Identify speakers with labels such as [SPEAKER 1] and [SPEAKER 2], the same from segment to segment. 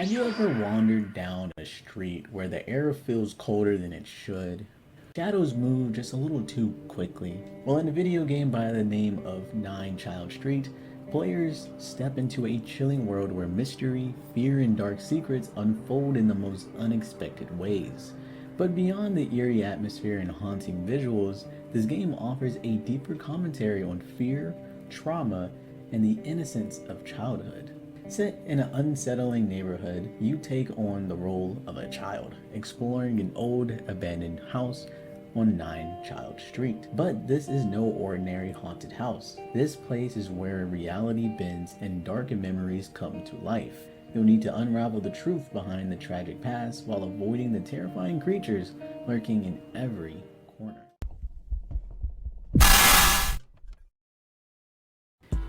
[SPEAKER 1] Have you ever wandered down a street where the air feels colder than it should? Shadows move just a little too quickly. Well, in a video game by the name of Nine Child Street, players step into a chilling world where mystery, fear, and dark secrets unfold in the most unexpected ways. But beyond the eerie atmosphere and haunting visuals, this game offers a deeper commentary on fear, trauma, and the innocence of childhood. Set in an unsettling neighborhood, you take on the role of a child, exploring an old, abandoned house on Nine Child Street. But this is no ordinary haunted house. This place is where reality bends and dark memories come to life. You'll need to unravel the truth behind the tragic past while avoiding the terrifying creatures lurking in every corner.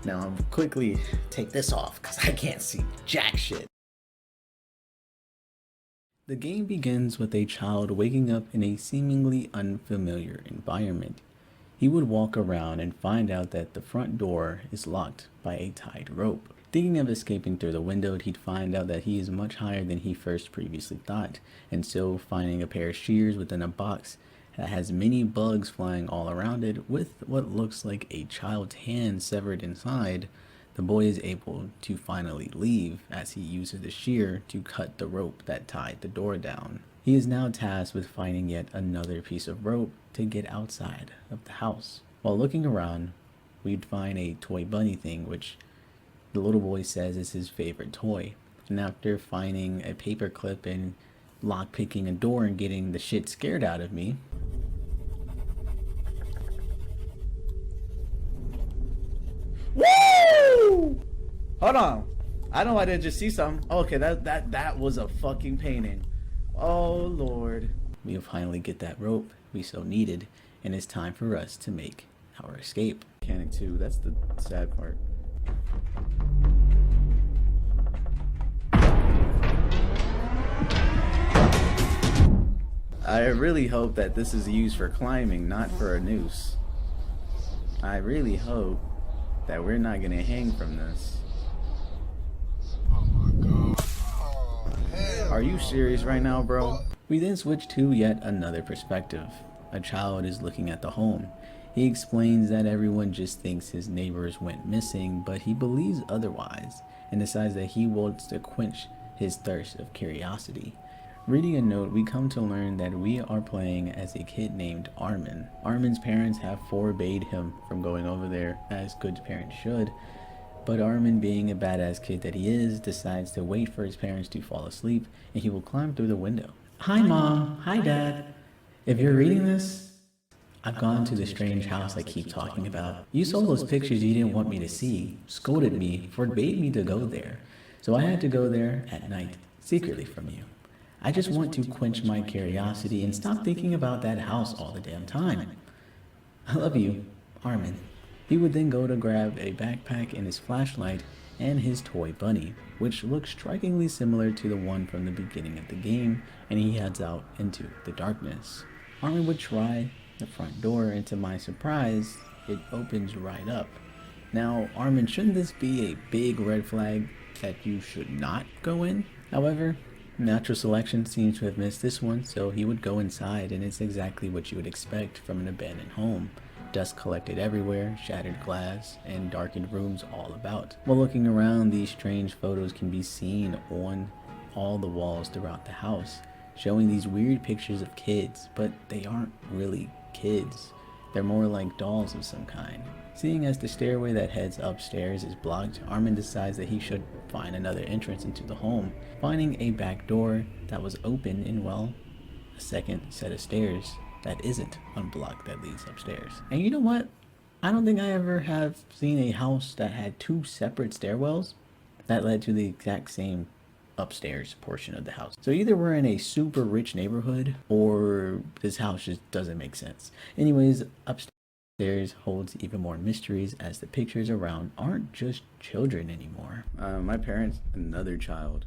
[SPEAKER 1] Now I'll quickly take this off because I can't see jack shit. The game begins with a child waking up in a seemingly unfamiliar environment. He would walk around and find out that the front door is locked by a tied rope. Thinking of escaping through the window, he'd find out that he is much higher than he first previously thought, and so finding a pair of shears within a box that has many bugs flying all around it with what looks like a child's hand severed inside, the boy is able to finally leave as he uses the shear to cut the rope that tied the door down. He is now tasked with finding yet another piece of rope to get outside of the house. While looking around, we'd find a toy bunny thing, which the little boy says is his favorite toy. And after finding a paper clip and lock picking a door and getting the shit scared out of me, woo! Hold on. I know I didn't just see something. Okay, that was a fucking painting. Oh Lord. We'll finally get that rope we so needed, and it's time for us to make our escape. Mechanic 2, that's the sad part. I really hope that this is used for climbing, not for a noose. I really hope that we're not gonna hang from this.
[SPEAKER 2] Oh my god. Oh, hell.
[SPEAKER 1] Are you serious right now, bro? We then switch to yet another perspective. A child is looking at the home. He explains that everyone just thinks his neighbors went missing, but he believes otherwise and decides that he wants to quench his thirst of curiosity. Reading a note, we come to learn that we are playing as a kid named Armin. Armin's parents have forbade him from going over there, as good parents should, but Armin, being a badass kid that he is, decides to wait for his parents to fall asleep, and he will climb through the window. Hi Mom, hi Dad. If you're reading this, I've gone to the strange house I keep talking about. You saw those pictures you didn't want me to see, scolded me, forbade me to go there. So I had to go there at night, secretly from you. I just want to quench my curiosity and stop thinking about that house all the damn time. I love you, Armin. He would then go to grab a backpack and his flashlight and his toy bunny, which looks strikingly similar to the one from the beginning of the game, and he heads out into the darkness. Armin would try the front door, and to my surprise, it opens right up. Now, Armin, shouldn't this be a big red flag that you should not go in? However, natural selection seems to have missed this one, so he would go inside, and it's exactly what you would expect from an abandoned home. Dust collected everywhere, shattered glass, and darkened rooms all about. While looking around, these strange photos can be seen on all the walls throughout the house, showing these weird pictures of kids, but they aren't really kids. They're more like dolls of some kind. Seeing as the stairway that heads upstairs is blocked, Armin decides that he should find another entrance into the home, finding a back door that was open and, well, a second set of stairs that isn't unblocked that leads upstairs. And you know what? I don't think I ever have seen a house that had two separate stairwells that led to the exact same upstairs portion of the house. So either we're in a super rich neighborhood or this house just doesn't make sense. Anyways, upstairs holds even more mysteries as the pictures around aren't just children anymore. My parents, another child.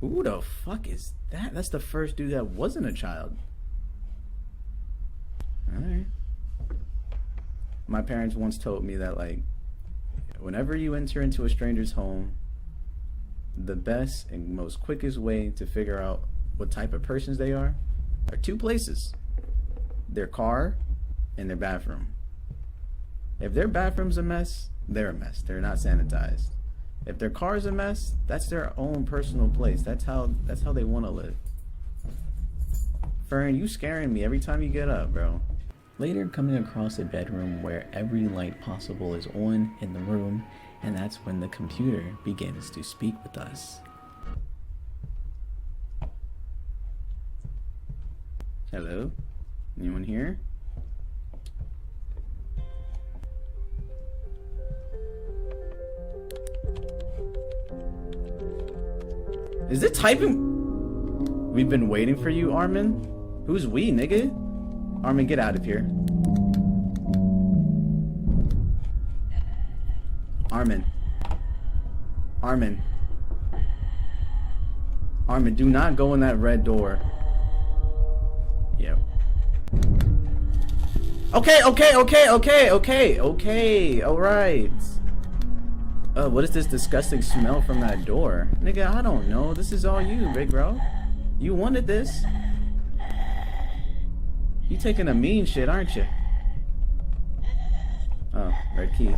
[SPEAKER 1] Who the fuck is that? That's the first dude that wasn't a child. Alright. My parents once told me that, like, whenever you enter into a stranger's home, the best and most quickest way to figure out what type of persons they are two places: their car and their bathroom. If their bathroom's a mess, they're a mess. They're not sanitized. If their car's a mess, that's their own personal place. That's how they want to live. Fern, you scaring me every time you get up, bro. Later, coming across a bedroom where every light possible is on in the room, and that's when the computer begins to speak with us. Hello? Anyone here? Is it typing? We've been waiting for you, Armin? Who's we, nigga? Armin, get out of here. Armin. Armin. Armin, do not go in that red door. Yep. Okay, alright. What is this disgusting smell from that door? Nigga, I don't know. This is all you, big bro. You wanted this. You taking a mean shit, aren't you? Oh, red key.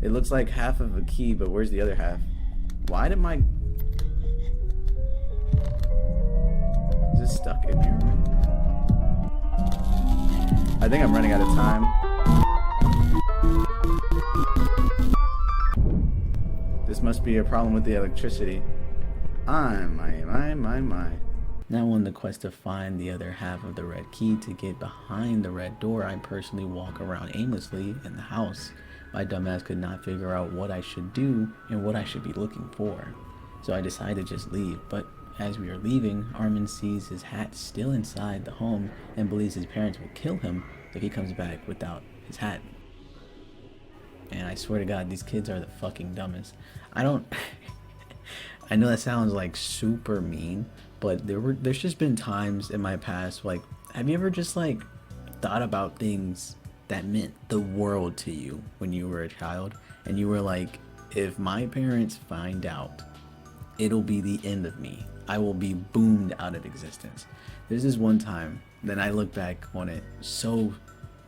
[SPEAKER 1] It looks like half of a key, but where's the other half? Why did my... Is it stuck in here? I think I'm running out of time. This must be a problem with the electricity. My. Now on the quest to find the other half of the red key to get behind the red door, I personally walk around aimlessly in the house. My dumbass could not figure out what I should do and what I should be looking for. So I decided to just leave, but as we are leaving, Armin sees his hat still inside the home and believes his parents will kill him if he comes back without his hat. And I swear to God, these kids are the fucking dumbest. I know that sounds like super mean, but there's just been times in my past, like, have you ever just like thought about things that meant the world to you when you were a child, and you were like, if my parents find out, it'll be the end of me. I will be boomed out of existence. There's this one time that I look back on it so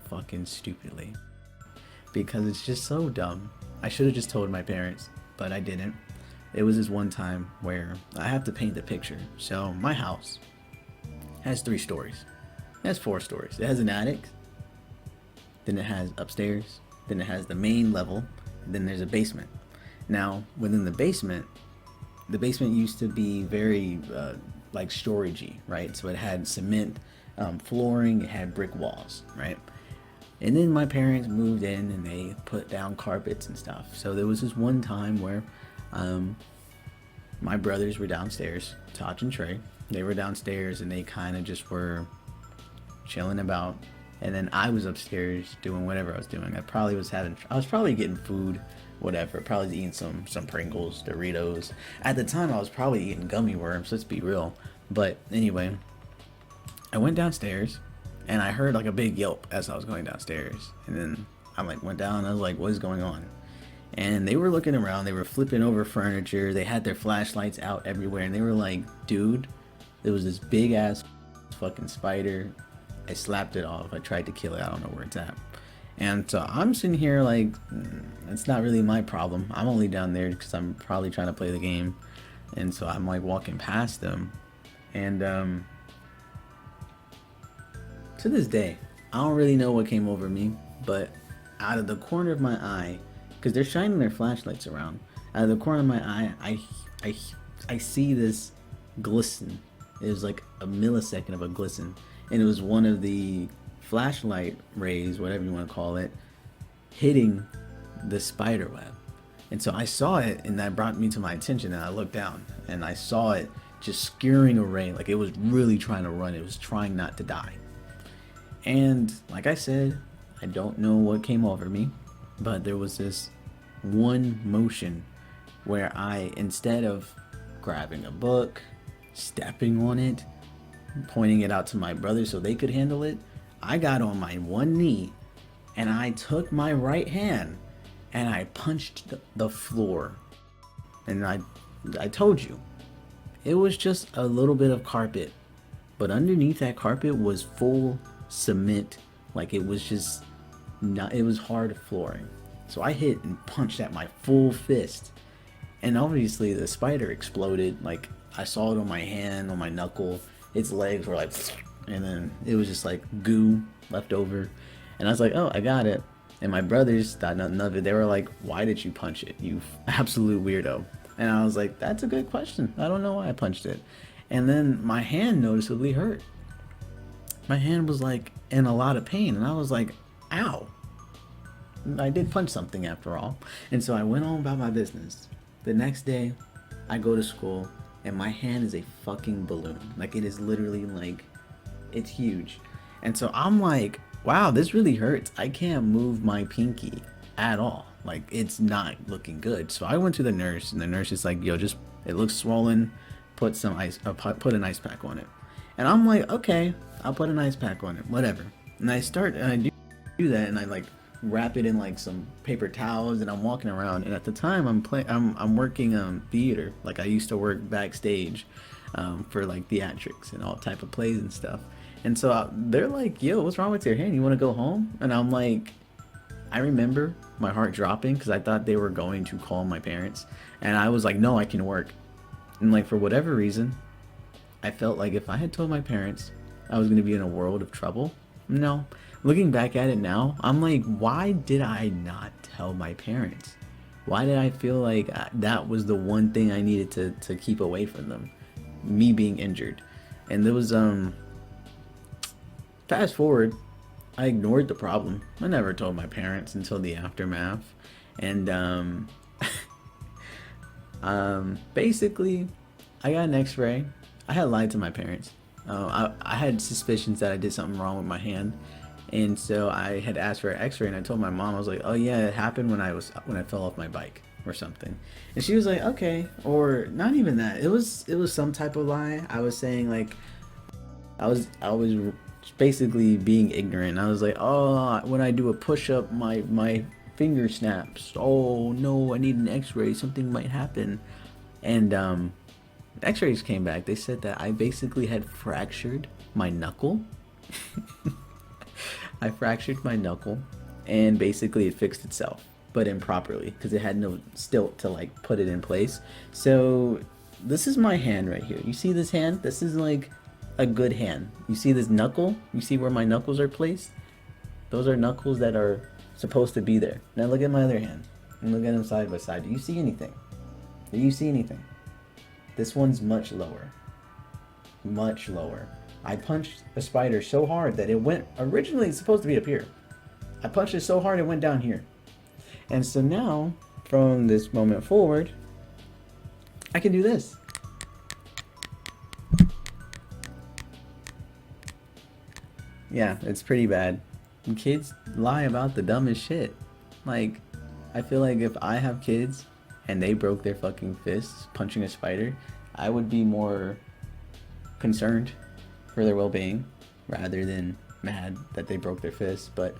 [SPEAKER 1] fucking stupidly because it's just so dumb. I should have just told my parents, but I didn't. It was this one time where I have to paint the picture. So my house has 3 stories. It has 4 stories. It has an attic, then it has upstairs, then it has the main level, then there's a basement. Now within the basement used to be very like storagey, right? So it had cement flooring, it had brick walls, right? And then my parents moved in and they put down carpets and stuff. So there was this one time where my brothers were downstairs, Taj and Trey. They were downstairs and they kind of just were chilling about. And then I was upstairs doing whatever I was doing. I was probably getting food, whatever. Probably eating some Pringles, Doritos. At the time, I was probably eating gummy worms. Let's be real. But anyway, I went downstairs and I heard like a big yelp as I was going downstairs. And then I like went down and I was like, what is going on? And they were looking around. They were flipping over furniture. They had their flashlights out everywhere. And they were like, dude, there was this big ass fucking spider. I slapped it off. I tried to kill it. I don't know where it's at. And so I'm sitting here like, it's not really my problem. I'm only down there because I'm probably trying to play the game. And so I'm like walking past them. And to this day, I don't really know what came over me. But out of the corner of my eye, because they're shining their flashlights around, out of the corner of my eye, I see this glisten. It was like a millisecond of a glisten. And it was one of the flashlight rays, whatever you want to call it, hitting the spider web. And so I saw it, and that brought me to my attention, and I looked down and I saw it just skewering a ray. Like it was really trying to run. It was trying not to die. And like I said, I don't know what came over me, but there was this one motion where I, instead of grabbing a book, stepping on it, pointing it out to my brother so they could handle it, I got on my one knee and I took my right hand and I punched the floor. And I I told you, it was just a little bit of carpet, but underneath that carpet was full cement. Like it was just not, it was hard flooring. So I hit and punched at my full fist, and obviously the spider exploded. Like I saw it on my hand, on my knuckle. Its legs were like, and then it was just like goo left over. And I was like, oh, I got it. And my brothers thought nothing of it. They were like, why did you punch it, you absolute weirdo? And I was like, that's a good question. I don't know why I punched it. And then my hand noticeably hurt. My hand was like in a lot of pain. And I was like, ow. I did punch something after all. And so I went on about my business. The next day, I go to school and my hand is a fucking balloon. Like it is literally like, it's huge. And so I'm like, wow, this really hurts. I can't move my pinky at all. Like it's not looking good. So I went to the nurse and the nurse is like, yo, just, it looks swollen. Put some ice, put an ice pack on it. And I'm like, okay, I'll put an ice pack on it, whatever. And I start, and I do that, and I like wrap it in like some paper towels, and I'm walking around. And at the time, I'm working theater. Like I used to work backstage for like theatrics and all type of plays and stuff. And so they're like, yo, what's wrong with your hand? You want to go home? And I'm like, I remember my heart dropping because I thought they were going to call my parents. And I was like, no, I can work. And like for whatever reason, I felt like if I had told my parents I was going to be in a world of trouble. No. Looking back at it now, I'm like, why did I not tell my parents? Why did I feel like that was the one thing I needed to keep away from them? Me being injured. And there was, fast forward, I ignored the problem. I never told my parents until the aftermath. And, basically, I got an x-ray. I had lied to my parents. I had suspicions that I did something wrong with my hand. And so I had asked for an x-ray, and I told my mom, I was like, oh yeah, it happened when I fell off my bike or something. And she was like, okay. Or not even that. It was some type of lie. I was saying like, I was basically being ignorant. I was like, oh, when I do a push-up, my finger snaps. Oh no, I need an x-ray. Something might happen. And x-rays came back. They said that I basically had fractured my knuckle. I fractured my knuckle, and basically it fixed itself, but improperly because it had no stilt to like put it in place. So this is my hand right here. You see this hand? This is like a good hand. You see this knuckle? You see where my knuckles are placed? Those are knuckles that are supposed to be there. Now look at my other hand and look at them side by side. Do you see anything? Do you see anything? This one's much lower. Much lower. I punched a spider so hard that it went, originally it's supposed to be up here. I punched it so hard it went down here. And so now, from this moment forward, I can do this. Yeah, it's pretty bad. And kids lie about the dumbest shit. Like, I feel like if I have kids and they broke their fucking fists punching a spider, I would be more concerned for their well-being rather than mad that they broke their fists. But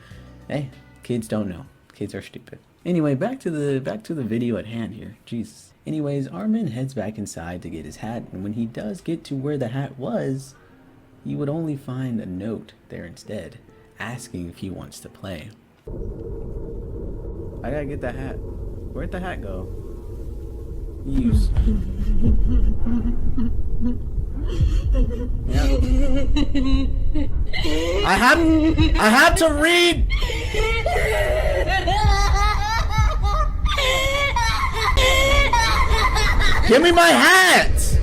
[SPEAKER 1] hey, kids don't know. Kids are stupid. Anyway, back to the video at hand here. Jesus. Anyways, Armin heads back inside to get his hat, and when he does get to where the hat was, he would only find a note there instead, asking if he wants to play. I gotta get that hat. Where'd the hat go? Use. Yeah. I have to read. Give me my hat.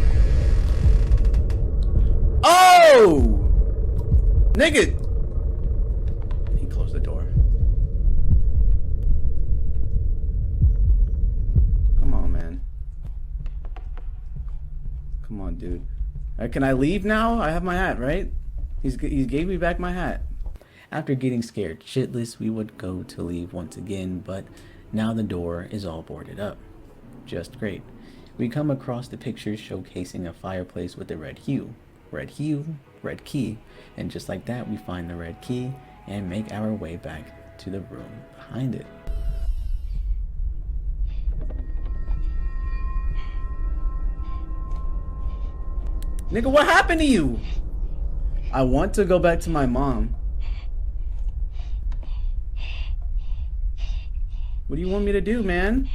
[SPEAKER 1] Oh, nigga. He closed the door. Come on, man. Come on, dude. Can I leave now? I have my hat, right? He gave me back my hat. After getting scared shitless, we would go to leave once again, but now the door is all boarded up. Just great. We come across the pictures showcasing a fireplace with a red hue. Red hue, red key, and just like that, we find the red key and make our way back to the room behind it. Nigga, what happened to you? I want to go back to my mom. What do you want me to do, man?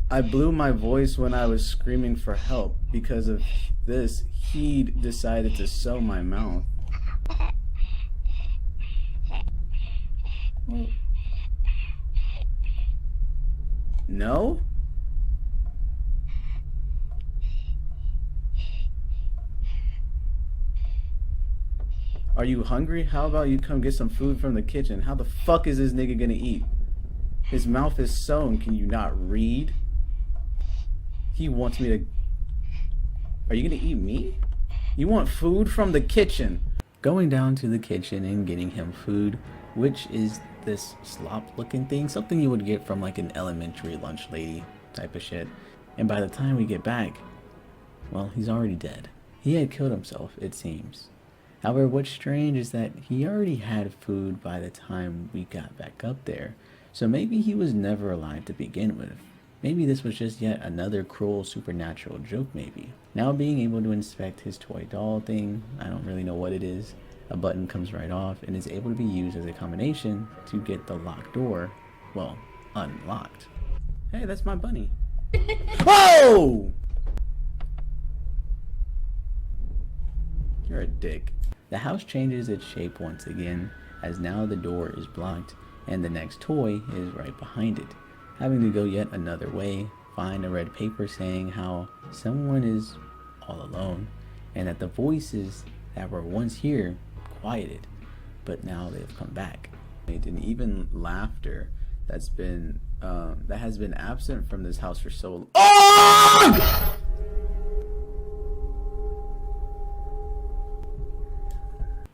[SPEAKER 1] I blew my voice when I was screaming for help. Because of this, he decided to sew my mouth. Well, no? Are you hungry? How about you come get some food from the kitchen? How the fuck is this nigga gonna eat? His mouth is sewn. Can you not read? He wants me to... Are you gonna eat me? You want food from the kitchen? Going down to the kitchen and getting him food, which is this slop looking thing. Something you would get from like an elementary lunch lady type of shit. And by the time we get back, well, he's already dead. He had killed himself, it seems. However, what's strange is that he already had food by the time we got back up there. So maybe he was never alive to begin with. Maybe this was just yet another cruel supernatural joke maybe. Now being able to inspect his toy doll thing, I don't really know what it is. A button comes right off and is able to be used as a combination to get the locked door, well, unlocked. Hey, that's my bunny. Whoa! You're a dick. The house changes its shape once again, as now the door is blocked and the next toy is right behind it. Having to go yet another way, find a red paper saying how someone is all alone and that the voices that were once here quieted, but now they've come back. And even laughter that has been absent from this house for so long. Oh!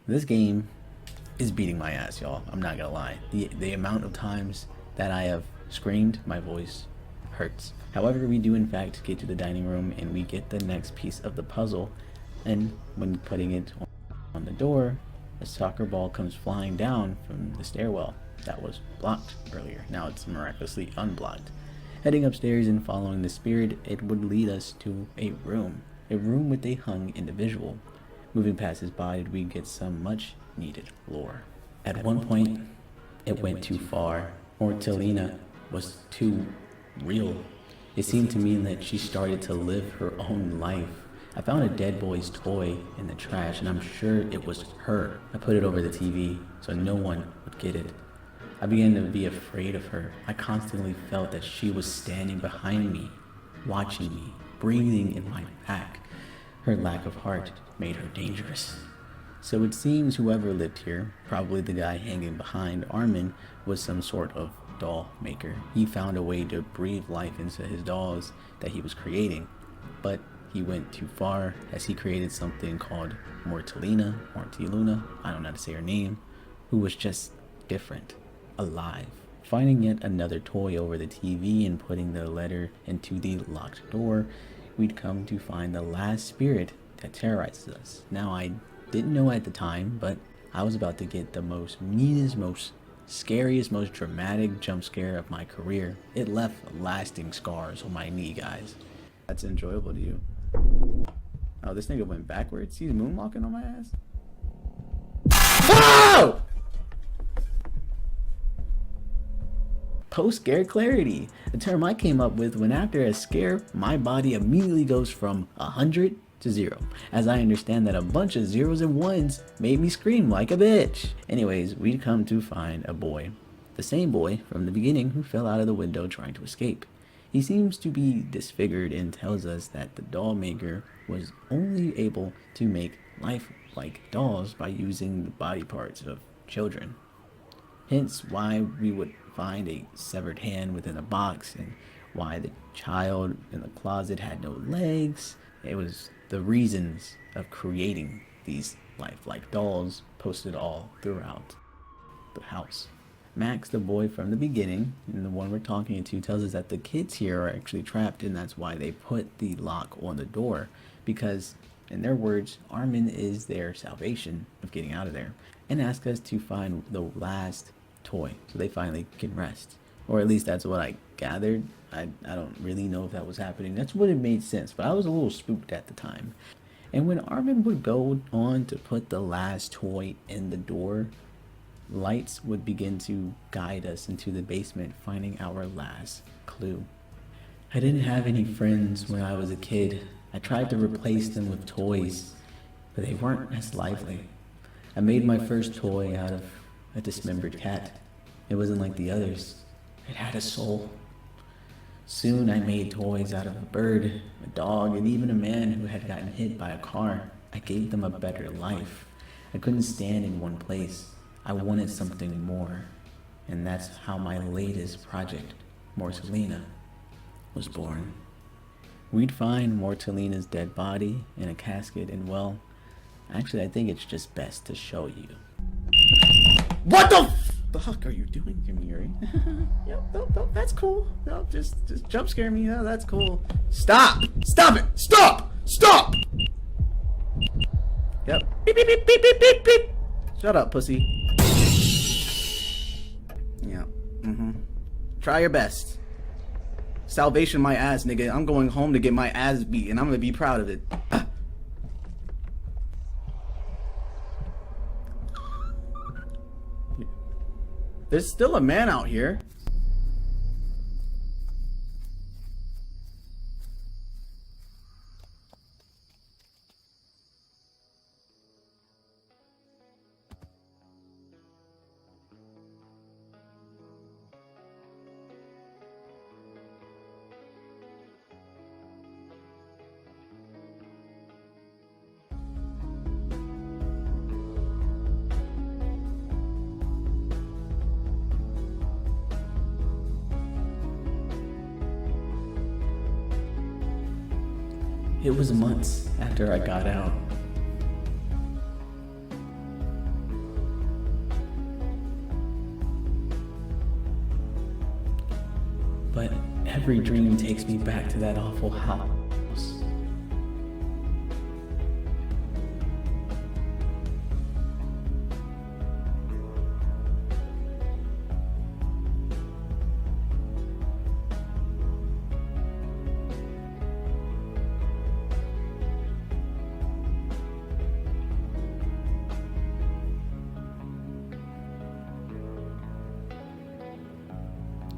[SPEAKER 1] This game is beating my ass, y'all. I'm not gonna lie. The amount of times that I have screamed, my voice hurts. However, we do in fact get to the dining room and we get the next piece of the puzzle. And when putting it on the door, a soccer ball comes flying down from the stairwell that was blocked earlier. Now it's miraculously unblocked. Heading upstairs and following the spirit, it would lead us to a room with a hung individual. Moving past his body, we get some much needed lore. At one point, it went too far. Mortalina was too real. It seemed to me that she started to live her own life. I found a dead boy's toy in the trash, and I'm sure it was her. I put it over the TV so no one would get it. I began to be afraid of her. I constantly felt that she was standing behind me, watching me, breathing in my back. Her lack of heart made her dangerous. So it seems whoever lived here, probably the guy hanging behind Armin, was some sort of doll maker. He found a way to breathe life into his dolls that he was creating, but he went too far as he created something called Mortalina, I don't know how to say her name, who was just different, alive. Finding yet another toy over the TV and putting the letter into the locked door, we'd come to find the last spirit that terrorizes us. Now, I didn't know at the time, but I was about to get the most meanest, most scariest, most dramatic jump scare of my career. It left lasting scars on my knee, guys. That's enjoyable to you. Oh, this nigga went backwards? He's moonwalking on my ass? Whoa! Post-scare clarity, a term I came up with when after a scare, my body immediately goes from 100 to 0, as I understand that a bunch of zeros and ones made me scream like a bitch. Anyways, we'd come to find a boy, the same boy from the beginning who fell out of the window trying to escape. He seems to be disfigured and tells us that the doll maker was only able to make lifelike dolls by using the body parts of children. Hence why we would find a severed hand within a box and why the child in the closet had no legs. It was the reasons of creating these lifelike dolls posted all throughout the house. Max, the boy from the beginning, and the one we're talking to, tells us that the kids here are actually trapped, and that's why they put the lock on the door, because in their words, Armin is their salvation of getting out of there, and ask us to find the last toy so they finally can rest. Or at least that's what I gathered. I don't really know if that was happening. That's what it made sense, but I was a little spooked at the time. And when Armin would go on to put the last toy in the door, lights would begin to guide us into the basement, finding our last clue. I didn't have any friends when I was a kid. I tried to replace them with toys, but they weren't as lively. I made my first toy out of a dismembered cat. It wasn't like the others. It had a soul. Soon I made toys out of a bird, a dog, and even a man who had gotten hit by a car. I gave them a better life. I couldn't stand in one place. I wanted something more. And that's how my latest project, Mortalina, was born. We'd find Mortalina's dead body in a casket, and well, actually I think it's just best to show you. What the fuck are you doing to me, Yuri? Yep, no, that's cool. No, just jump scare me. No, that's cool. Stop! Stop it! Stop! Stop! Yep. Beep, beep, beep, beep, beep, beep, beep. Shut up, pussy. Yeah. Try your best. Salvation my ass, nigga. I'm going home to get my ass beat, and I'm gonna be proud of it. There's still a man out here. It was months after I got out. But every dream takes me back to that awful house.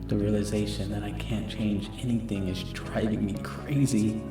[SPEAKER 1] The realization that I can't change anything is driving me crazy.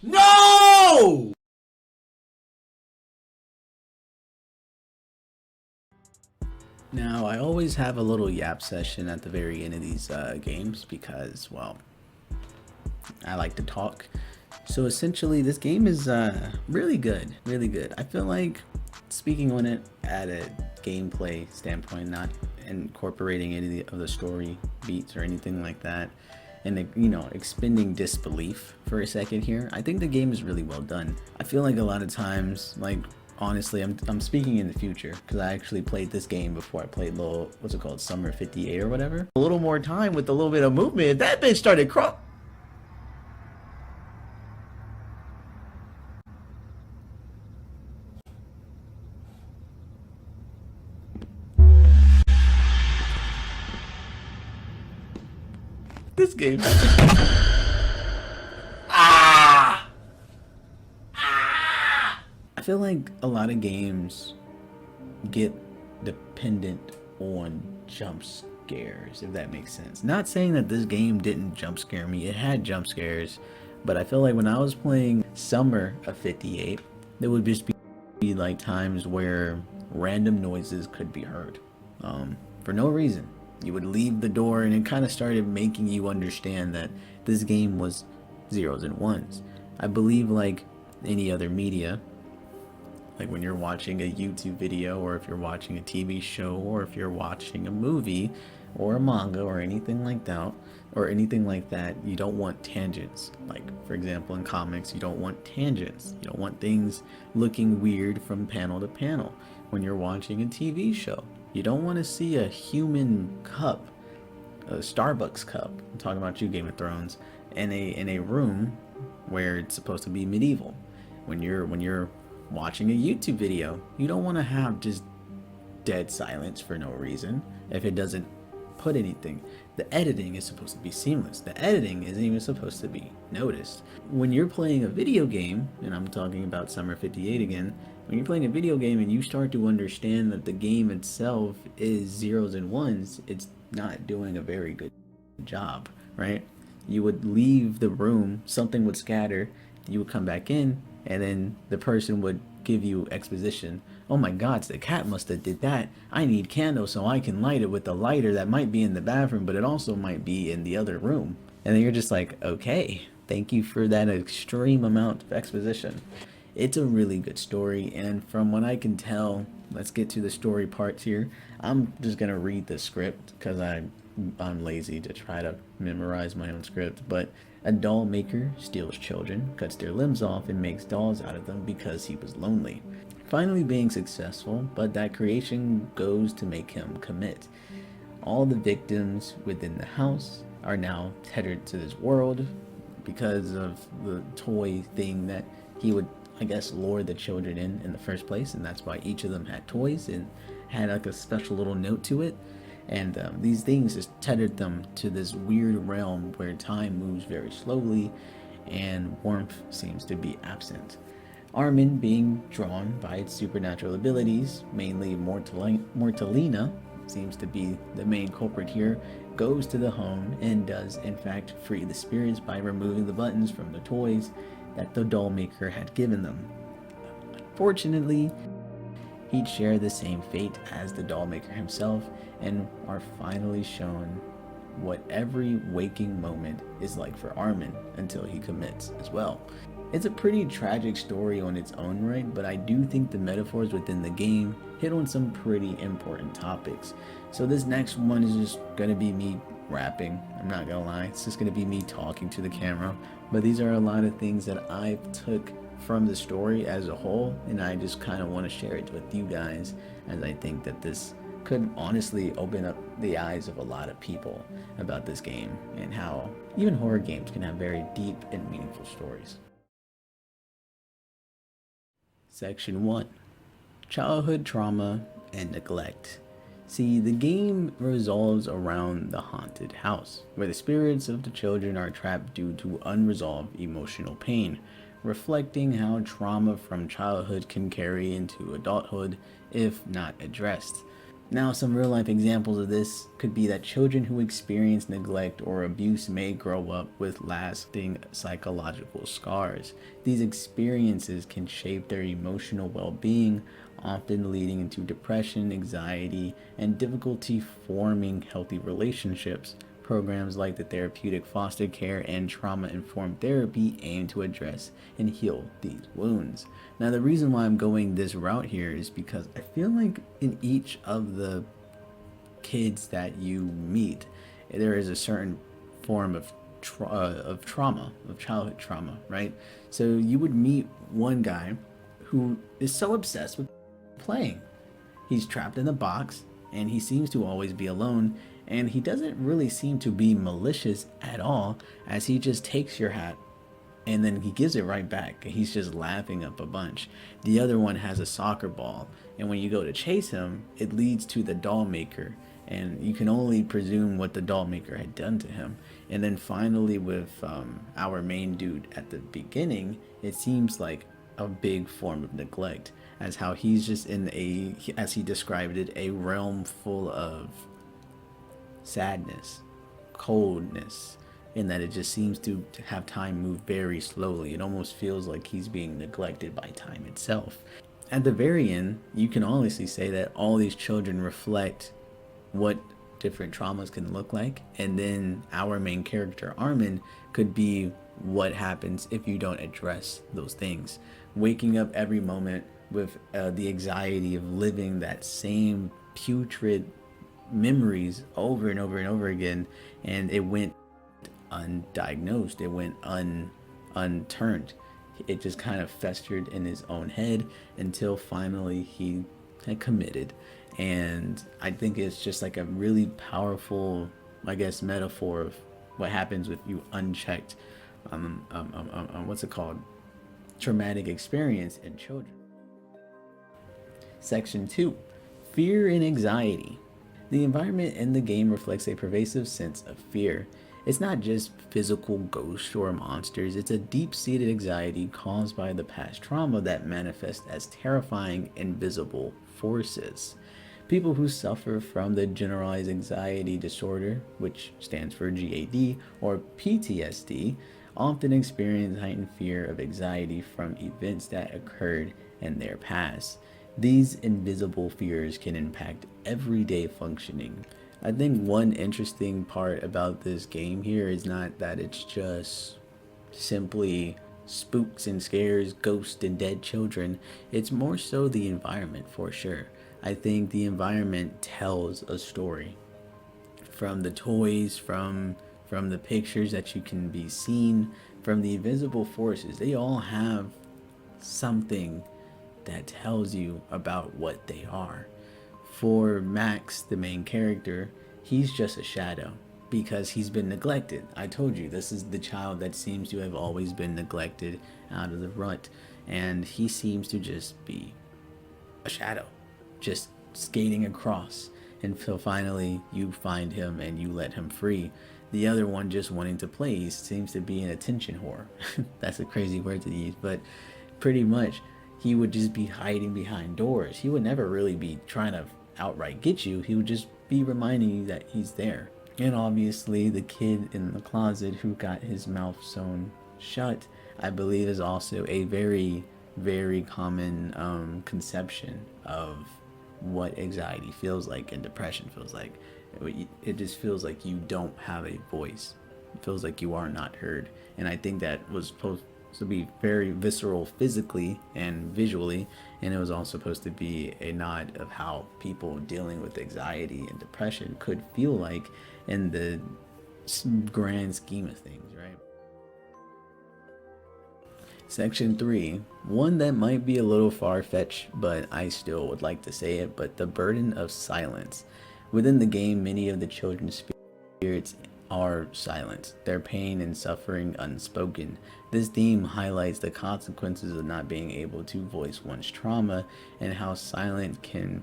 [SPEAKER 1] No! Now, I always have a little yap session at the very end of these games because, well, I like to talk. So essentially, this game is really good, really good. I feel like speaking on it at a gameplay standpoint, not incorporating any of the story beats or anything like that, and you know, expending disbelief for a second here, I think the game is really well done. I feel like a lot of times, like honestly, I'm speaking in the future because I actually played this game before I played little, what's it called, Summer 58 or whatever. A little more time with a little bit of movement, that bitch started crawling. This game. I feel like a lot of games get dependent on jump scares, if that makes sense. Not saying that this game didn't jump scare me, it had jump scares, but I feel like when I was playing Summer of 58, there would just be like times where random noises could be heard for no reason. You would leave the door, and it kind of started making you understand that this game was zeros and ones. I believe, like any other media, like when you're watching a YouTube video, or if you're watching a TV show, or if you're watching a movie or a manga or anything like that, you don't want tangents. Like, for example, in comics, you don't want tangents. You don't want things looking weird from panel to panel. When you're watching a TV show, you don't want to see a human cup, a Starbucks cup, I'm talking about you, Game of Thrones, in a room where it's supposed to be medieval. When you're watching a YouTube video, you don't want to have just dead silence for no reason if it doesn't put anything. The editing is supposed to be seamless. The editing isn't even supposed to be noticed. When you're playing a video game, and I'm talking about Summer 58 again, when you're playing a video game and you start to understand that the game itself is zeros and ones, it's not doing a very good job, right? You would leave the room, something would scatter, you would come back in, and then the person would give you exposition. Oh my god, the cat must have did that. I need candles so I can light it with the lighter that might be in the bathroom, but it also might be in the other room. And then you're just like, okay, thank you for that extreme amount of exposition. It's a really good story, and from what I can tell, let's get to the story parts here. I'm just gonna read the script because I'm lazy to try to memorize my own script. But a doll maker steals children, cuts their limbs off, and makes dolls out of them because he was lonely. Finally being successful, but that creation goes to make him commit. All the victims within the house are now tethered to this world because of the toy thing that he would, I guess, lure the children in the first place, and that's why each of them had toys and had like a special little note to it. And these things just tethered them to this weird realm where time moves very slowly and warmth seems to be absent. Armin, being drawn by its supernatural abilities, mainly Mortalina seems to be the main culprit here, goes to the home and does in fact free the spirits by removing the buttons from the toys that the doll maker had given them. Unfortunately, he'd share the same fate as the doll maker himself, and are finally shown what every waking moment is like for Armin until he commits as well. It's a pretty tragic story on its own right, but I do think the metaphors within the game hit on some pretty important topics. So this next one is just gonna be me rapping. I'm not gonna lie, it's just gonna be me talking to the camera, but these are a lot of things that I took from the story as a whole, and I just kind of want to share it with you guys, as I think that this could honestly open up the eyes of a lot of people about this game and how even horror games can have very deep and meaningful stories. Section 1. Childhood trauma and neglect. See, the game revolves around the haunted house, where the spirits of the children are trapped due to unresolved emotional pain, reflecting how trauma from childhood can carry into adulthood if not addressed. Now, some real life examples of this could be that children who experience neglect or abuse may grow up with lasting psychological scars. These experiences can shape their emotional well-being, often leading into depression, anxiety, and difficulty forming healthy relationships. Programs like the therapeutic foster care and trauma-informed therapy aim to address and heal these wounds. Now, the reason why I'm going this route here is because I feel like in each of the kids that you meet, there is a certain form of trauma, of childhood trauma, right? So you would meet one guy who is so obsessed with playing. He's trapped in a box, and he seems to always be alone, and he doesn't really seem to be malicious at all, as he just takes your hat and then he gives it right back. He's just laughing up a bunch. The other one has a soccer ball, and when you go to chase him, it leads to the doll maker, and you can only presume what the doll maker had done to him. And then finally with our main dude at the beginning, it seems like a big form of neglect, as how he's just in a, as he described it, a realm full of sadness, coldness, in that it just seems to have time move very slowly. It almost feels like he's being neglected by time itself. At the very end, you can honestly say that all these children reflect what different traumas can look like, and then our main character Armin could be what happens if you don't address those things. Waking up every moment with the anxiety of living that same putrid memories over and over and over again, and it went undiagnosed, it went unturned. It just kind of festered in his own head until finally he had committed. And I think it's just like a really powerful, I guess, metaphor of what happens with you unchecked what's it called, traumatic experience in children. Section 2, fear and anxiety. The environment in the game reflects a pervasive sense of fear. It's not just physical ghosts or monsters, it's a deep-seated anxiety caused by the past trauma that manifests as terrifying invisible forces. People who suffer from the generalized anxiety disorder, which stands for GAD, or PTSD, often experience heightened fear of anxiety from events that occurred in their past. These invisible fears can impact everyday functioning. I think one interesting part about this game here is not that it's just simply spooks and scares, ghosts and dead children. It's more so the environment, for sure. I think the environment tells a story. From the toys, from the pictures that you can be seen, from the invisible forces, they all have something that tells you about what they are. For Max, the main character, he's just a shadow because he's been neglected. I told you, this is the child that seems to have always been neglected out of the rut, and he seems to just be a shadow, just skating across until finally you find him and you let him free. The other one just wanting to play, he seems to be an attention whore. That's a crazy word to use, but pretty much he would just be hiding behind doors. He would never really be trying to outright get you. He would just be reminding you that he's there. And obviously the kid in the closet who got his mouth sewn shut, I believe, is also a very, very common conception of what anxiety feels like and depression feels like. It just feels like you don't have a voice. It feels like you are not heard. And I think that was supposed to be very visceral physically and visually, and it was also supposed to be a nod of how people dealing with anxiety and depression could feel like in the grand scheme of things, right? Section 3, one that might be a little far-fetched, but I still would like to say it, but the burden of silence. Within the game, many of the children's spirits are silent, their pain and suffering unspoken. This theme highlights the consequences of not being able to voice one's trauma and how silence can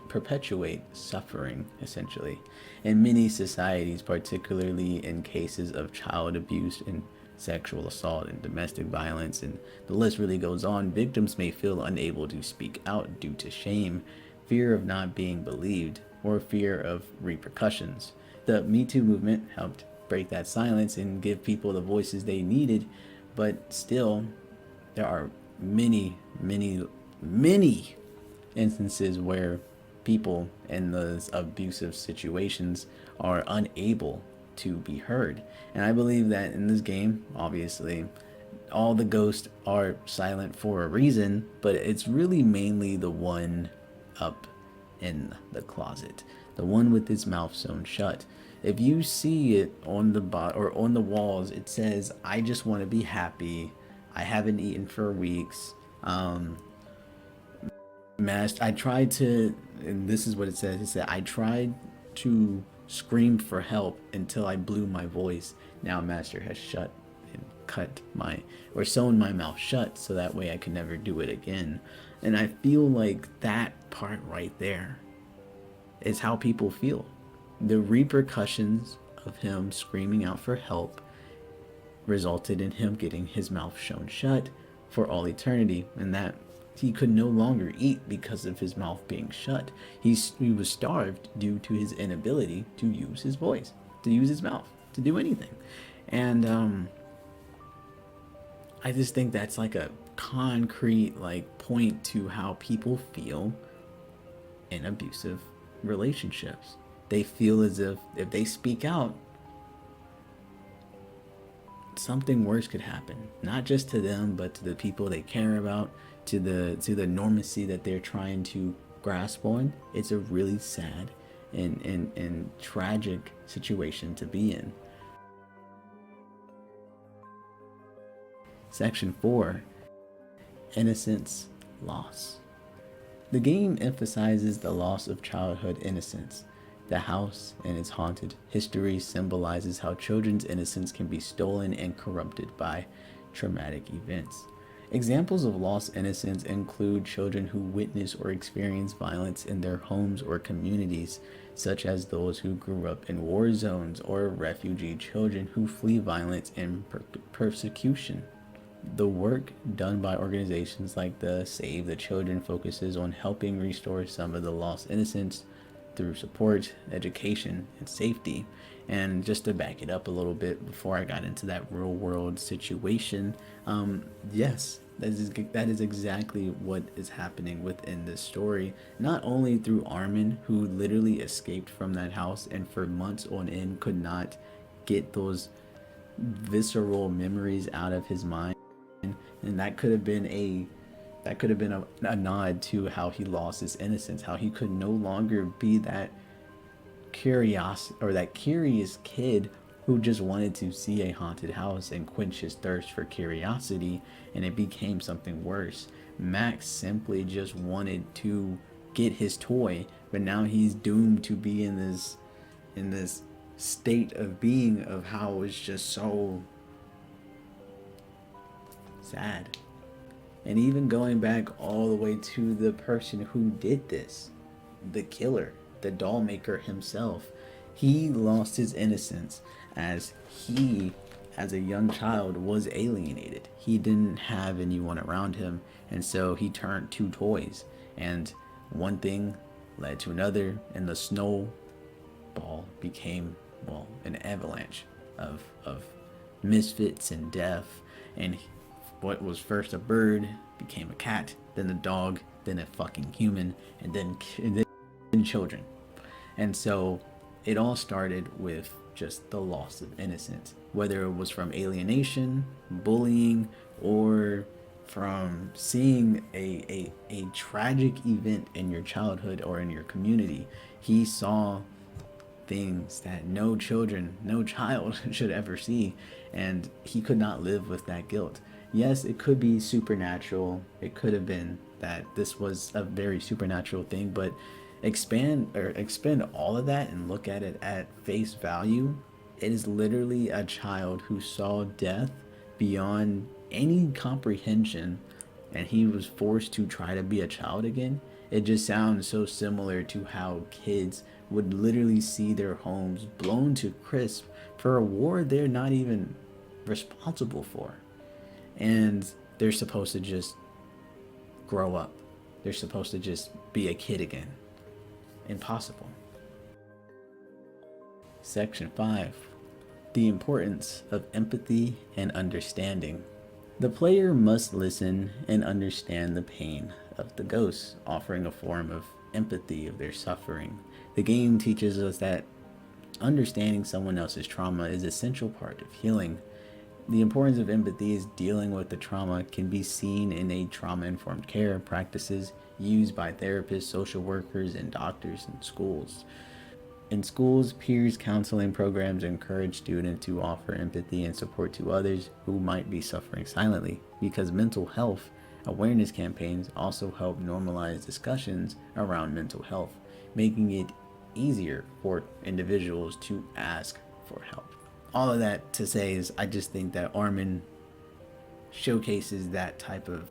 [SPEAKER 1] perpetuate suffering, essentially. In many societies, particularly in cases of child abuse and sexual assault and domestic violence, and the list really goes on, victims may feel unable to speak out due to shame, fear of not being believed, or fear of repercussions. The Me Too movement helped break that silence and give people the voices they needed, but still, there are many, many, many instances where people in those abusive situations are unable to be heard. And I believe that in this game, obviously, all the ghosts are silent for a reason, but it's really mainly the one up in the closet, the one with his mouth sewn shut. If you see it on the or on the walls, it says, "I just want to be happy. I haven't eaten for weeks. I tried to," and this is what it says. It said, "I tried to scream for help until I blew my voice. Now Master has shut and cut my, or sewn my mouth shut so that way I could never do it again." And I feel like that part right there is how people feel. The repercussions of him screaming out for help resulted in him getting his mouth sewn shut for all eternity, and that he could no longer eat because of his mouth being shut. He was starved due to his inability to use his voice, to use his mouth, to do anything. And I just think that's like a concrete point to how people feel in abusive relationships. They feel as if they speak out, something worse could happen, not just to them but to the people they care about, to the normacy that they're trying to grasp on. It's a really sad and tragic situation to be in. Section 4: Innocence Loss. The game emphasizes the loss of childhood innocence. The house and its haunted history symbolizes how children's innocence can be stolen and corrupted by traumatic events. Examples of lost innocence include children who witness or experience violence in their homes or communities, such as those who grew up in war zones, or refugee children who flee violence and persecution. The work done by organizations like the Save the Children focuses on helping restore some of the lost innocence through support, education, and safety. And just to back it up a little bit before I got into that real world situation, yes, that is exactly what is happening within this story. Not only through Armin, who literally escaped from that house and for months on end could not get those visceral memories out of his mind, and that could have been a nod to how he lost his innocence, how he could no longer be that curious kid who just wanted to see a haunted house and quench his thirst for curiosity, and it became something worse. Max simply just wanted to get his toy, but now he's doomed to be in this state of being of how it's just so sad. And even going back all the way to the person who did this, the killer, the doll maker himself, he lost his innocence as he, as a young child, was alienated. He didn't have anyone around him, and so he turned to toys. And one thing led to another, and the snowball became, well, an avalanche of misfits and death. And what was first a bird became a cat, then a dog, then a fucking human, and then children. And so it all started with just the loss of innocence, whether it was from alienation, bullying, or from seeing a tragic event in your childhood or in your community. He saw things that no child should ever see, and he could not live with that guilt. Yes, it could be supernatural. It could have been that this was a very supernatural thing, but expand all of that and look at it at face value. It is literally a child who saw death beyond any comprehension, and he was forced to try to be a child again. It just sounds so similar to how kids would literally see their homes blown to crisp for a war they're not even responsible for. And they're supposed to just grow up. They're supposed to just be a kid again. Impossible. Section 5: The importance of empathy and understanding. The player must listen and understand the pain of the ghosts, offering a form of empathy of their suffering. The game teaches us that understanding someone else's trauma is an essential part of healing. The importance of empathy is dealing with the trauma can be seen in a trauma-informed care practices used by therapists, social workers, and doctors in schools. In schools, peers counseling programs encourage students to offer empathy and support to others who might be suffering silently, because mental health awareness campaigns also help normalize discussions around mental health, making it easier for individuals to ask for help. All of that to say is, I just think that Armin showcases that type of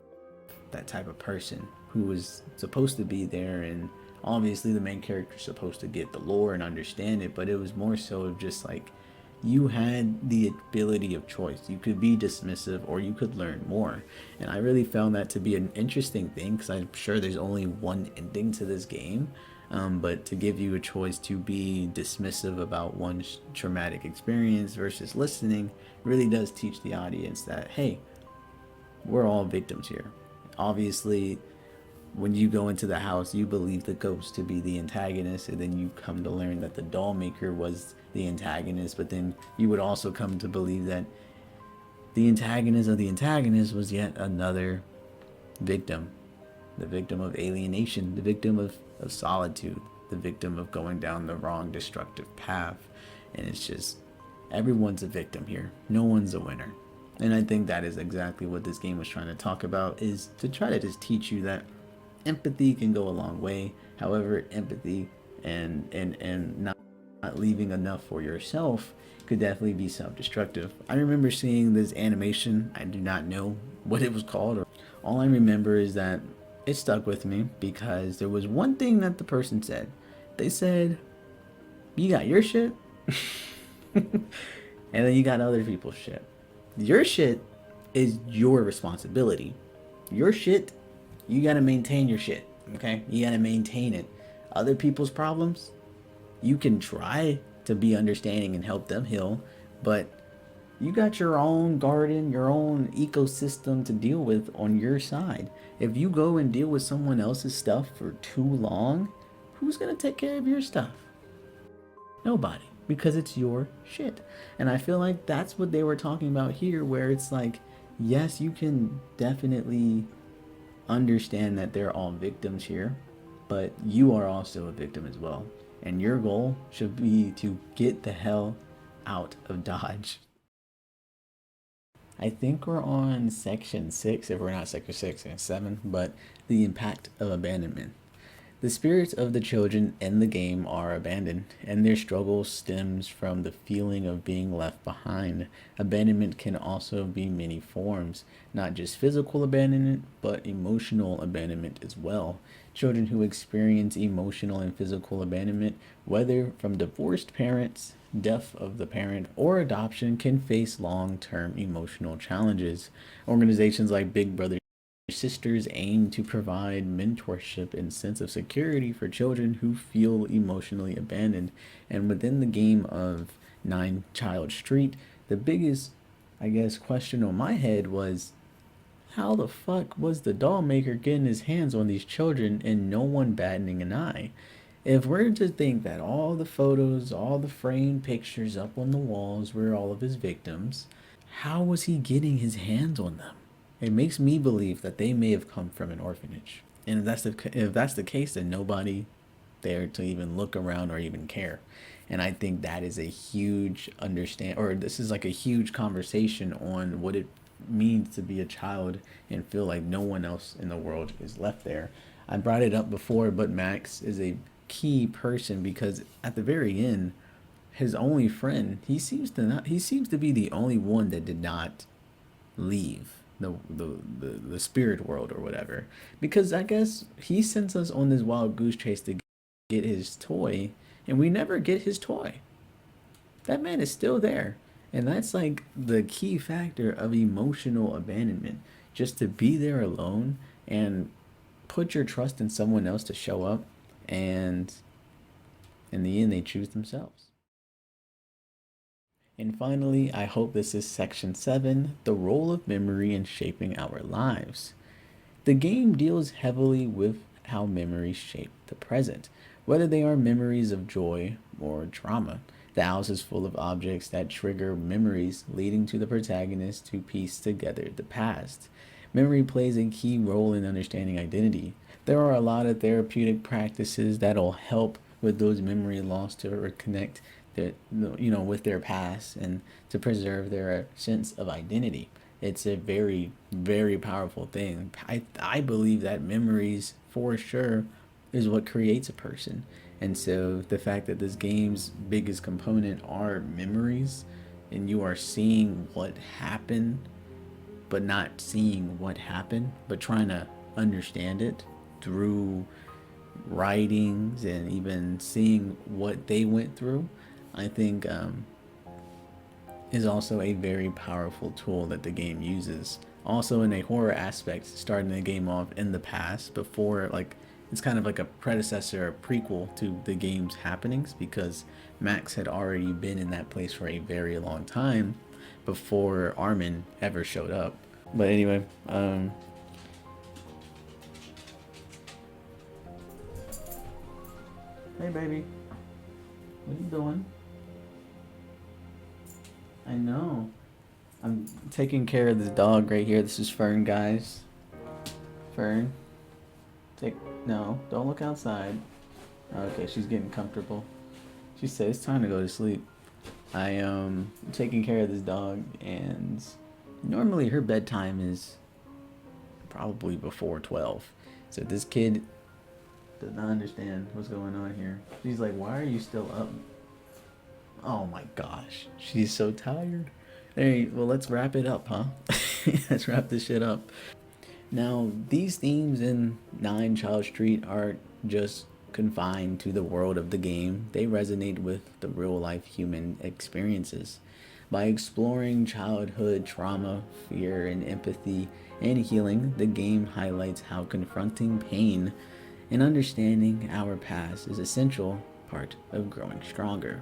[SPEAKER 1] person who was supposed to be there, and obviously the main character is supposed to get the lore and understand it, but it was more so just like you had the ability of choice. You could be dismissive or you could learn more. And I really found that to be an interesting thing, because I'm sure there's only one ending to this game. But to give you a choice to be dismissive about one traumatic experience versus listening really does teach the audience that, hey, we're all victims here. Obviously, when you go into the house, you believe the ghost to be the antagonist, and then you come to learn that the doll maker was the antagonist. But then you would also come to believe that the antagonist of the antagonist was yet another victim, the victim of alienation, the victim of solitude, the victim of going down the wrong destructive path. And it's just, everyone's a victim here. No one's a winner. And I think that is exactly what this game was trying to talk about, is to try to just teach you that empathy can go a long way. However, empathy and not leaving enough for yourself could definitely be self-destructive. I remember seeing this animation. I do not know what it was called. All I remember is that it stuck with me because there was one thing that the person said. They said, you got your shit, and then you got other people's shit. Your shit is your responsibility. Your shit, you gotta maintain your shit, okay? You gotta maintain it. Other people's problems, you can try to be understanding and help them heal, but you got your own garden, your own ecosystem to deal with on your side. If you go and deal with someone else's stuff for too long, who's gonna take care of your stuff? Nobody, because it's your shit. And I feel like that's what they were talking about here, where it's like, yes, you can definitely understand that they're all victims here, but you are also a victim as well. And your goal should be to get the hell out of Dodge. I think we're on section 6, if we're not section 6 and 7, but the impact of abandonment. The spirits of the children in the game are abandoned, and their struggle stems from the feeling of being left behind. Abandonment can also be many forms, not just physical abandonment, but emotional abandonment as well. Children who experience emotional and physical abandonment, whether from divorced parents, death of the parent, or adoption, can face long-term emotional challenges. Organizations like Big Brother Sisters aim to provide mentorship and sense of security for children who feel emotionally abandoned. And within the game of Nine Child Street, the biggest, I guess, question on my head was, how the fuck was the doll maker getting his hands on these children and no one batting an eye? If we're to think that all the photos, all the framed pictures up on the walls were all of his victims, how was he getting his hands on them? It makes me believe that they may have come from an orphanage. And if that's the case, then nobody there to even look around or even care. And I think that is a huge this is like a huge conversation on what it means to be a child and feel like no one else in the world is left there. I brought it up before, but Max is a key person because at the very end, his only friend, he seems to be the only one that did not leave the spirit world or whatever, because I guess he sends us on this wild goose chase to get his toy, and we never get his toy. That man is still there, and that's like the key factor of emotional abandonment, just to be there alone and put your trust in someone else to show up, and in the end they choose themselves. And finally, I hope this is section 7, the role of memory in shaping our lives. The game deals heavily with how memories shape the present, whether they are memories of joy or trauma. The house is full of objects that trigger memories, leading to the protagonist to piece together the past. Memory plays a key role in understanding identity. There are a lot of therapeutic practices that'll help with those memory loss to reconnect with their past and to preserve their sense of identity. It's a very, very powerful thing. I believe that memories for sure is what creates a person. And so the fact that this game's biggest component are memories, and you are seeing what happened but not seeing what happened, but trying to understand it through writings and even seeing what they went through, I think is also a very powerful tool that the game uses. Also, in a horror aspect, starting the game off in the past before, like, it's kind of like a predecessor, a prequel to the game's happenings, because Max had already been in that place for a very long time before Armin ever showed up. But anyway, Hey, baby. What are you doing? I know. I'm taking care of this dog right here. This is Fern, guys. Fern. No, don't look outside. Okay, she's getting comfortable. She said it's time to go to sleep. I am taking care of this dog, and normally her bedtime is probably before 12. So this kid does not understand what's going on here. She's like, why are you still up? Oh my gosh, she's so tired. Hey, well, let's wrap it up, huh? Let's wrap this shit up. Now, these themes in 9 Child Street aren't just confined to the world of the game. They resonate with the real-life human experiences. By exploring childhood trauma, fear, and empathy and healing, the game highlights how confronting pain and understanding our past is an essential part of growing stronger.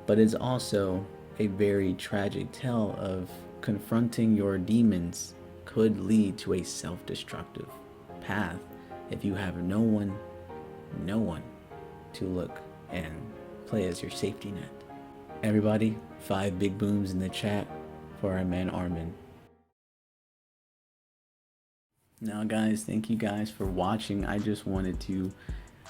[SPEAKER 1] But it's also a very tragic tale of confronting your demons could lead to a self-destructive path if you have no one to look and play as your safety net. Everybody, 5 big booms in the chat for our man Armin. Now guys, thank you guys for watching. I just wanted to,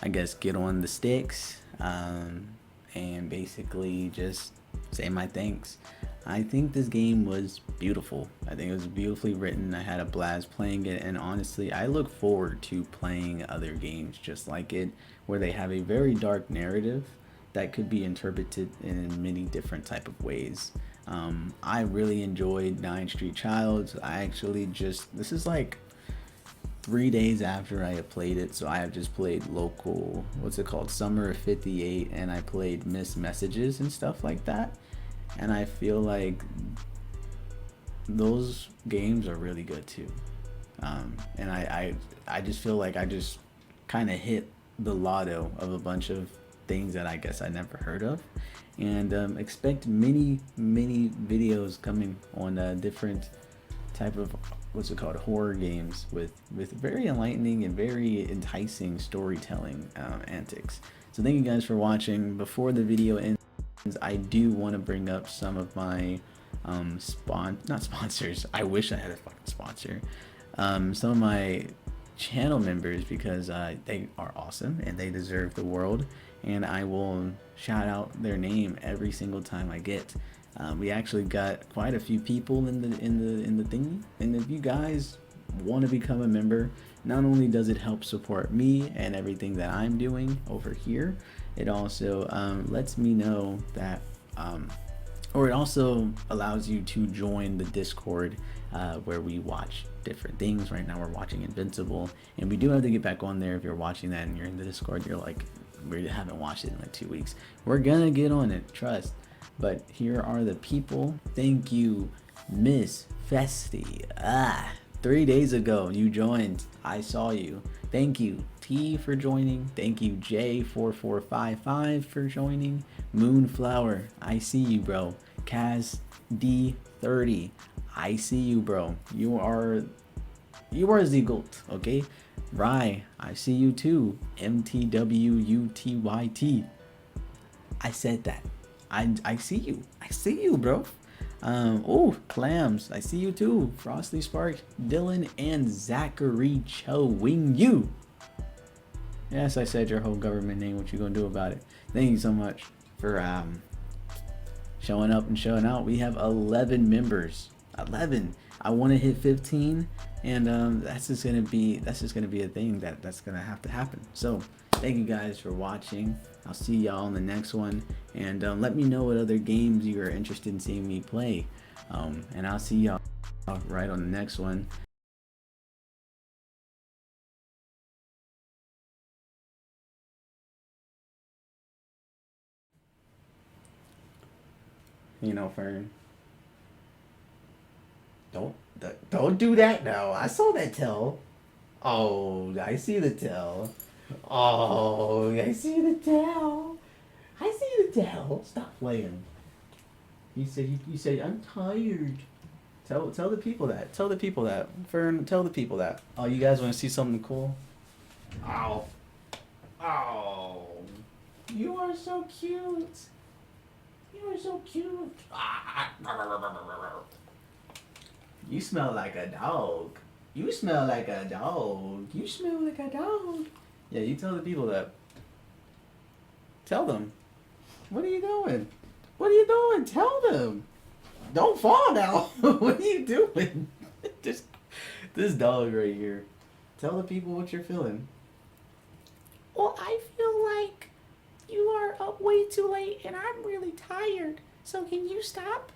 [SPEAKER 1] I guess, get on the sticks and basically just say my thanks. I think this game was beautiful. I think it was beautifully written. I had a blast playing it, and honestly, I look forward to playing other games just like it, where they have a very dark narrative that could be interpreted in many different type of ways. I really enjoyed 9 Street Childs. I actually this is like 3 days after I have played it, so I have just played local, what's it called, Summer of 58, and I played Missed Messages and stuff like that. And I feel like those games are really good too. And I just feel like I just kind of hit the lotto of a bunch of things that I guess I never heard of. And expect many videos coming on different type of, what's it called, horror games with very enlightening and very enticing storytelling antics. So thank you guys for watching. Before the video ends, I do want to bring up some of my not sponsors. I wish I had a fucking sponsor. Some of my channel members, because they are awesome and they deserve the world, and I will shout out their name every single time I get. We actually got quite a few people in the thingy, and if you guys want to become a member, not only does it help support me and everything that I'm doing over here, it also lets me know that or it also allows you to join the Discord where we watch different things. Right now we're watching Invincible, and we do have to get back on there. If you're watching that and you're in the Discord, you're like, we haven't watched it in like 2 weeks. We're gonna get on it, trust. But here are the people. Thank you, Miss Festy. 3 days ago you joined. I saw you. Thank you, T, for joining. Thank you, J4455 for joining. Moonflower, I see you, bro. Kaz D30, I see you, bro. You are the GOAT, okay? Rye, I see you too. MTWUTYT, I said that. I see you. I see you, bro. Oh, Clams, I see you too. Frosty Spark, Dylan, and Zachary Cho Wing You. Yes, I said your whole government name. What you gonna do about it? Thank you so much for showing up and showing out. We have 11 members. 11. I want to hit 15, and that's just gonna be a thing that's gonna have to happen. So thank you guys for watching. I'll see y'all in the next one, and let me know what other games you are interested in seeing me play, and I'll see y'all right on the next one. You know, Fern, don't do that now. I saw that tell. Oh, I see the tell. Oh, I see the tell. I see the tell. Stop playing. You said I'm tired. Tell the people that. Tell the people that. Fern, tell the people that. Oh, you guys want to see something cool? Ow. Oh. You are so cute. You are so cute. You smell like a dog. You smell like a dog. You smell like a dog. Yeah, you tell the people that. Tell them. What are you doing? What are you doing? Tell them. Don't fall now. What are you doing? This dog right here. Tell the people what you're feeling.
[SPEAKER 3] Well, I feel like you are up way too late and I'm really tired. So can you stop?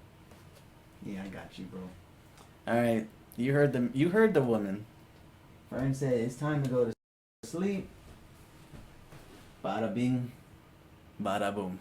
[SPEAKER 1] Yeah, I got you, bro. All right, you heard them. You heard the woman. Fern said it's time to go to sleep. Bada bing, bada boom.